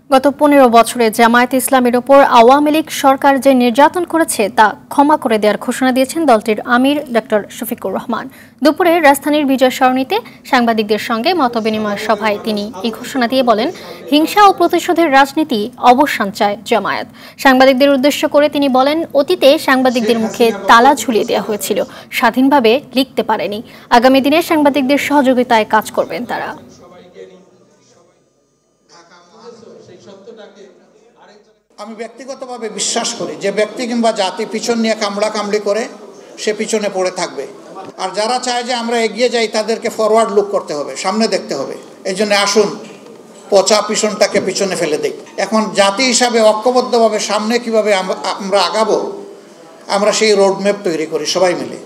গত ১৫ বছরে জামায়াতে ইসলামীর ওপর আওয়ামী লীগ সরকার যে নির্যাতন করেছে তা ক্ষমা করে দেওয়ার ঘোষণা দিয়েছেন দলটির আমির ডক্টর শফিকুর রহমান। দুপুরে রাজধানীর বিজয় সরণিতে সাংবাদিকদের সঙ্গে মতবিনিময় সভায় তিনি এই ঘোষণা দিয়ে বলেন, হিংসা ও প্রতিশোধের রাজনীতি অবসান চায় জামায়াত। সাংবাদিকদের উদ্দেশ্য করে তিনি বলেন, অতীতে সাংবাদিকদের মুখে তালা ঝুলিয়ে দেওয়া হয়েছিল, স্বাধীনভাবে লিখতে পারেনি। আগামী দিনে সাংবাদিকদের সহযোগিতায় কাজ করবেন তারা। আমি ব্যক্তিগতভাবে বিশ্বাস করি যে ব্যক্তি কিংবা জাতি পিছন নিয়ে কামড়াকামড়ি করে সে পিছনে পড়ে থাকবে, আর যারা চায় যে আমরা এগিয়ে যাই তাদেরকে ফরওয়ার্ড লুক করতে হবে, সামনে দেখতে হবে। এই জন্য আসুন পচা পিছনটাকে পিছনে ফেলে দিই। এখন জাতি হিসাবে ঐক্যবদ্ধভাবে সামনে কিভাবে আমরা আগাবো, আমরা সেই রোডম্যাপ তৈরি করি সবাই মিলে।